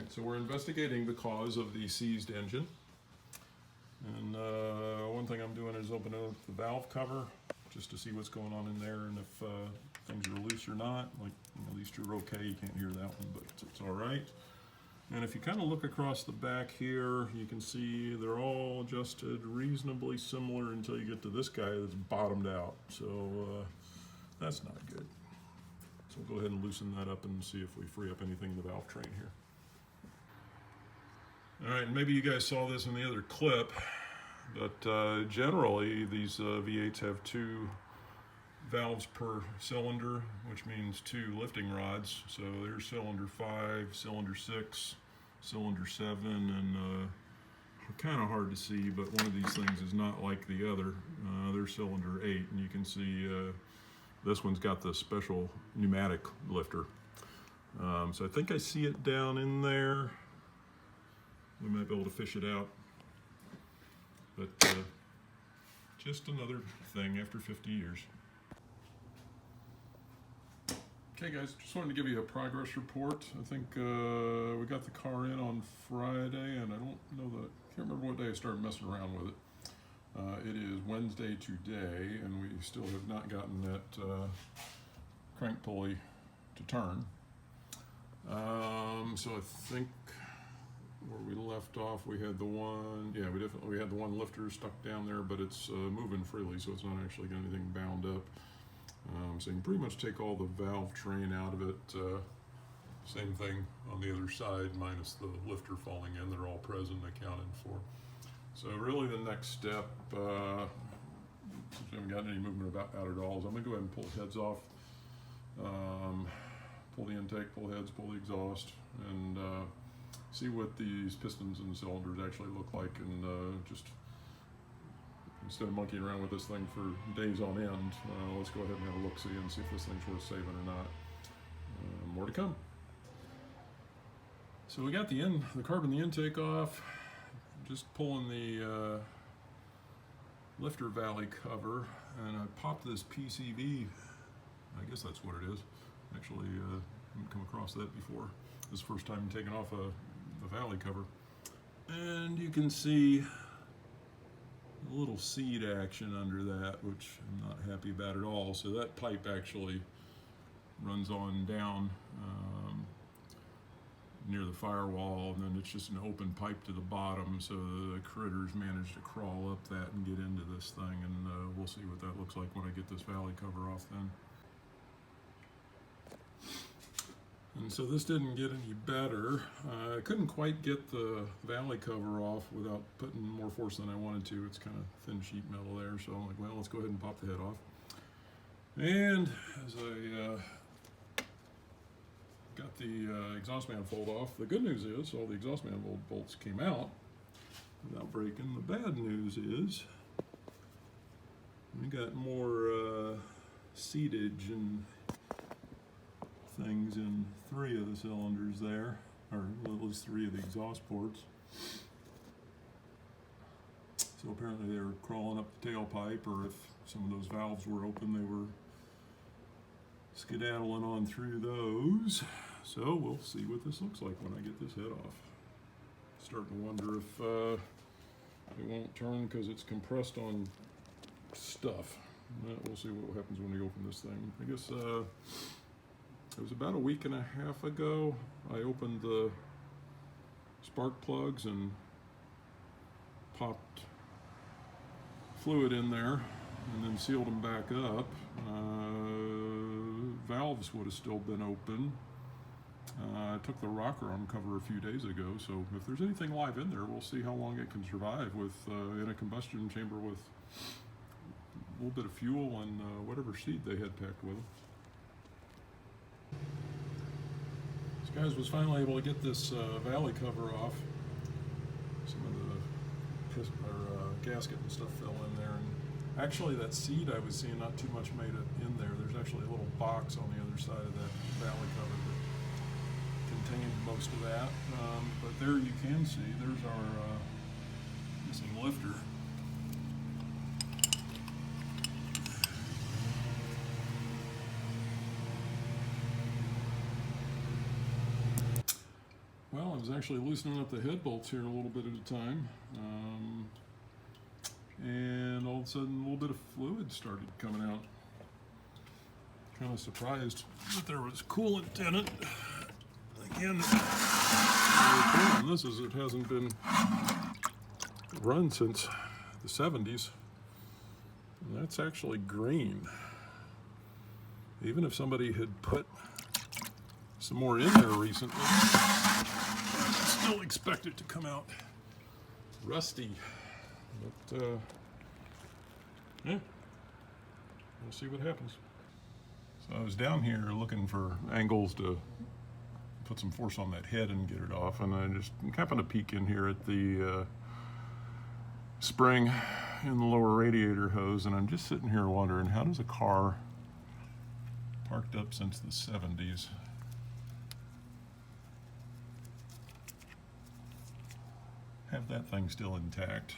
So we're investigating the cause of the seized engine. And one thing I'm doing is opening up the valve cover just to see what's going on in there and if things are loose or not. Like, at least you're okay. You can't hear that one, but it's all right. And if you kind of look across the back here, you can see they're all adjusted reasonably similar until you get to this guy that's bottomed out. So that's not good. So we'll go ahead and loosen that up and see if we free up anything in the valve train here. All right, maybe you guys saw this in the other clip, but generally these V8s have 2 valves per cylinder, which means 2 lifting rods. So there's cylinder 5, cylinder 6, cylinder 7, and kind of hard to see, but one of these things is not like the other. There's cylinder 8, and you can see this one's got the special pneumatic lifter. So I think I see it down in there. We might be able to fish it out, but just another thing after 50 years. Okay guys, just wanted to give you a progress report. I think we got the car in on Friday, and I don't know can't remember what day I started messing around with it. It is Wednesday today, and we still have not gotten that crank pulley to turn. So I think where we left off, we had the one, we had the one lifter stuck down there, but it's moving freely, so it's not actually got anything bound up. So you can pretty much take all the valve train out of it. Same thing on the other side, minus the lifter falling in. They're all present, accounted for. So really the next step, since we haven't gotten any movement out at all, is I'm going to go ahead and pull the heads off, pull the intake, pull the heads, pull the exhaust, and see what these pistons and cylinders actually look like, and just instead of monkeying around with this thing for days on end, let's go ahead and have a look-see and see if this thing's worth saving or not. More to come. So we got the carb in the intake off, just pulling the lifter valley cover, and I popped this PCV. I guess that's what it is. Actually, haven't come across that before. This is the first time taking off the valley cover, and you can see a little seed action under that, which I'm not happy about at all. So that pipe actually runs on down near the firewall, and then it's just an open pipe to the bottom, so the critters managed to crawl up that and get into this thing, and we'll see what that looks like when I get this valley cover off then. And so this didn't get any better. I couldn't quite get the valley cover off without putting more force than I wanted to. It's kind of thin sheet metal there, so I'm like, well, let's go ahead and pop the head off. And as I got the exhaust manifold off, the good news is all the exhaust manifold bolts came out without breaking. The bad news is we got more seatage and things in 3 of the cylinders there, or at least 3 of the exhaust ports. So apparently they were crawling up the tailpipe, or if some of those valves were open, they were skedaddling on through those. So we'll see what this looks like when I get this head off. Starting to wonder if it won't turn because it's compressed on stuff. We'll see what happens when we open this thing. I guess it was about a week and a half ago I opened the spark plugs and popped fluid in there and then sealed them back up. Valves would have still been open. I took the rocker arm cover a few days ago, so if there's anything live in there, we'll see how long it can survive with in a combustion chamber with a little bit of fuel and whatever seed they had packed with them. This guys was finally able to get this valley cover off. Some of the gasket and stuff fell in there, and actually that seed I was seeing, not too much made it in there. There's actually a little box on the other side of that valley cover that contained most of that. But there you can see there's our missing lifter. Well, I was actually loosening up the head bolts here a little bit at a time. And all of a sudden a little bit of fluid started coming out. Kind of surprised that there was coolant in it. Again, the thing on this is it hasn't been run since the 70s. And that's actually green. Even if somebody had put some more in there recently, I still expect it to come out rusty. But yeah, we'll see what happens. So I was down here looking for angles to put some force on that head and get it off, and I just happened to peek in here at the spring in the lower radiator hose, and I'm just sitting here wondering, how does a car parked up since the 70s have that thing still intact?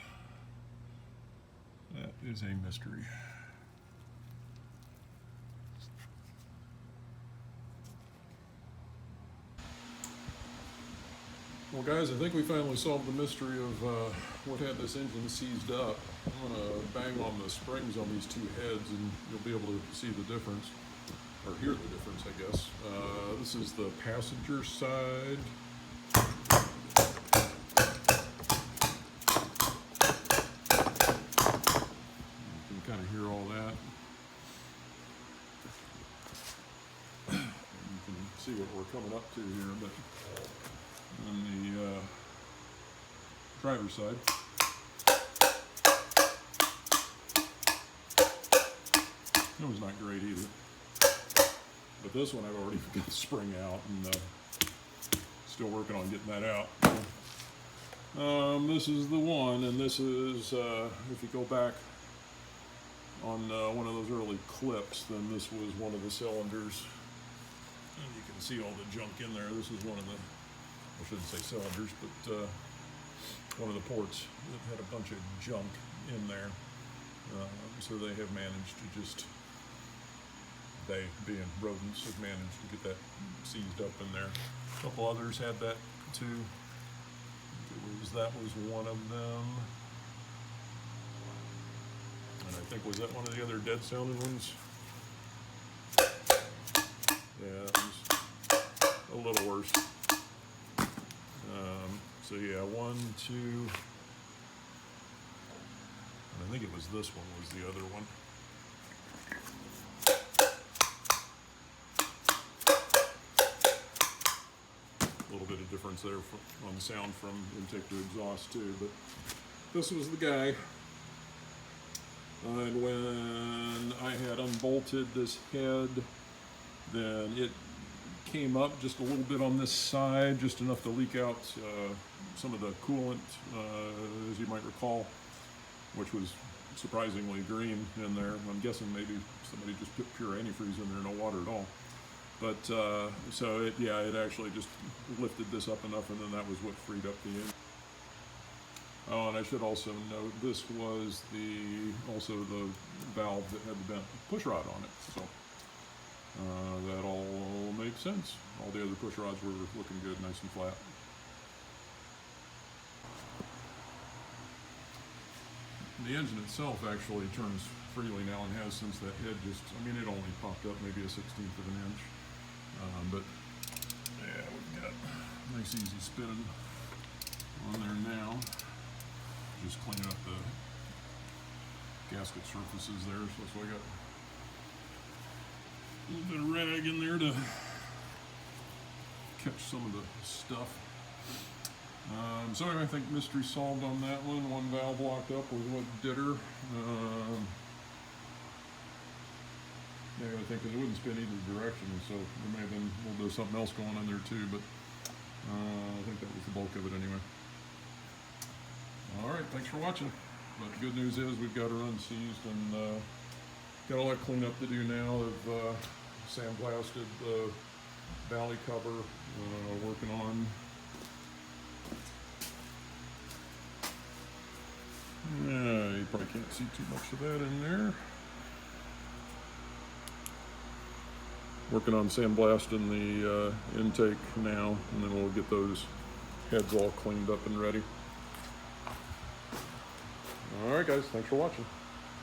That is a mystery. Well, guys, I think we finally solved the mystery of what had this engine seized up. I'm going to bang on the springs on these two heads and you'll be able to see the difference, or hear the difference, I guess. This is the passenger side. You can kind of hear all that. You can see what we're coming up to here, but on the driver's side, it was not great either. But this one I've already got the spring out and still working on getting that out. This is the one, and this is, if you go back on one of those early clips, then this was one of the cylinders. And you can see all the junk in there. This is one of the, I shouldn't say cylinders, but one of the ports that had a bunch of junk in there. So they have managed to just, they being rodents, have managed to get that seized up in there. A couple others had that too. That was one of them. And I think, was that one of the other dead sounding ones? Yeah, that was a little worse. So yeah, 1, 2, and I think it was this one was the other one. A little bit of difference there on the sound from intake to exhaust too, but this was the guy. And when I had unbolted this head, then it came up just a little bit on this side, just enough to leak out some of the coolant, as you might recall, which was surprisingly green in there. I'm guessing maybe somebody just put pure antifreeze in there, no water at all. But so it, yeah, it actually just lifted this up enough, and then that was what freed up the engine. Oh, and I should also note, this was also the valve that had the bent push rod on it. So that all makes sense. All the other push rods were looking good, nice and flat. The engine itself actually turns freely now and has since that head just, I mean, it only popped up maybe a 1/16 of an inch. But yeah, we've got nice easy spinning on there now. Just cleaning up the gasket surfaces there, so that's why I got a little bit of rag in there to catch some of the stuff. So I think mystery solved on that one. One valve locked up was what did her. Yeah, I think because it wouldn't spin either direction, so there may have been a little bit of something else going on there too, but I think that was the bulk of it anyway. Alright, thanks for watching. But the good news is we've got her unseized and got all that cleanup to do now. I've sandblasted the valley cover, working on. Yeah, you probably can't see too much of that in there. Working on sandblasting the intake now, and then we'll get those head's all cleaned up and ready. All right, guys, thanks for watching.